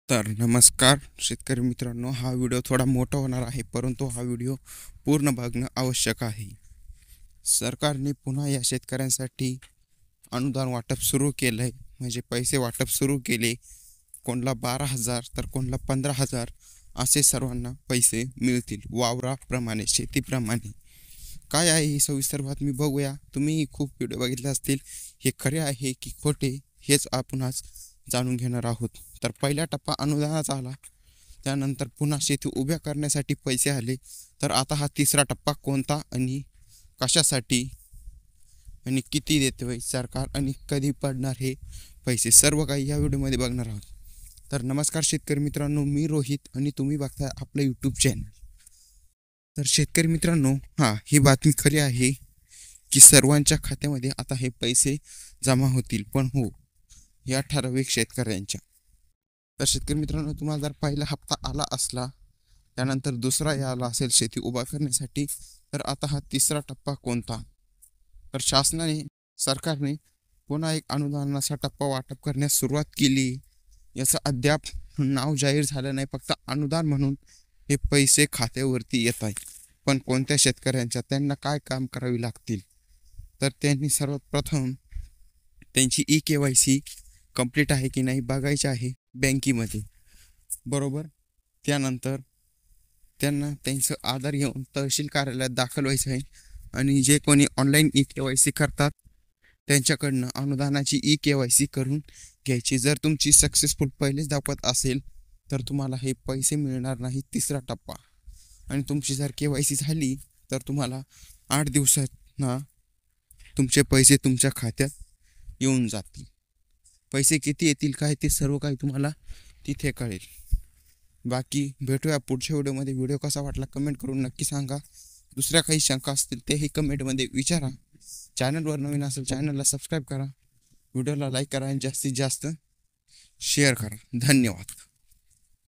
तर नमस्कार शेतकरी मित्रांनो, हा व्हिडिओ थोडा मोठा होणार आहे, परंतु हा व्हिडिओ पूर्ण बघणं आवश्यक आहे. सरकारने पुन्हा या शेतकऱ्यांसाठी अनुदान वाटप सुरू केलंय, म्हणजे पैसे वाटप सुरू केले. कोणला 12,000 तर कोणला 15,000 असे सर्वांना पैसे मिळतील वावराप्रमाणे, शेतीप्रमाणे. काय आहे ही सविस्तर बातमी बघूया. तुम्ही खूप व्हिडिओ बघितले असतील, हे खरे आहे की खोटे हेच आपण आज जाणून घेणार आहोत. तर पहिला टप्पा अनुदानाचा आला, त्यानंतर पुन्हा शेती उभ्या करण्यासाठी पैसे आले. तर आता हा तिसरा टप्पा कोणता आणि कशासाठी आणि किती देते सरकार आणि कधी पडणार हे पैसे, सर्व काही या व्हिडिओमध्ये बघणार आहोत. तर नमस्कार शेतकरी मित्रांनो, मी रोहित आणि तुम्ही बघताय आपलं यूट्यूब चॅनल. तर शेतकरी मित्रांनो, ही बातमी खरी आहे की सर्वांच्या खात्यामध्ये आता हे पैसे जमा होतील, पण हो, या ठराविक शेतकऱ्यांच्या. तर शेतकरी मित्रांनो, तुम्हाला जर पहिला हप्ता आला असला, त्यानंतर दुसरा आला असेल शेती उभा करण्यासाठी, तर आता हा तिसरा टप्पा कोणता? तर सरकारने पुन्हा एक अनुदानाचा टप्पा वाटप करण्यास सुरुवात केली. याचं अद्याप नाव जाहीर झालं नाही, फक्त अनुदान म्हणून हे पैसे खात्यावरती येत आहे. पण कोणत्या शेतकऱ्यांच्या, त्यांना काय काम करावी लागतील? तर त्यांनी सर्वात प्रथम त्यांची KYC कंप्लीट आहे की नाही बघायची आहे बँकेमध्ये, बरोबर. त्यानंतर त्यांना त्यांचं आधार घेऊन तहसील कार्यालयात दाखल व्हायचं आहे. आणि जे कोणी ऑनलाईन KYC करतात त्यांच्याकडनं अनुदानाची KYC करून घ्यायची. जर तुमची सक्सेसफुल पहिलेच दाखवत असेल तर तुम्हाला हे पैसे मिळणार नाही, तिसरा टप्पा. आणि तुमची जर KYC झाली तर तुम्हाला 8 दिवसात तुमचे पैसे तुमच्या खात्यात येऊन जातील. पैसे किती येतील काय ते सर्व काही तुम्हाला तिथे कळेल. बाकी भेटूया पुढच्या व्हिडिओमध्ये. व्हिडिओ कसा वाटला कमेंट करून नक्की सांगा. दुसऱ्या काही शंका असतील तेही कमेंटमध्ये विचारा. चॅनलवर नवीन असेल चॅनलला सबस्क्राईब करा, व्हिडिओला लाईक करा आणि जास्तीत जास्त शेअर करा. धन्यवाद.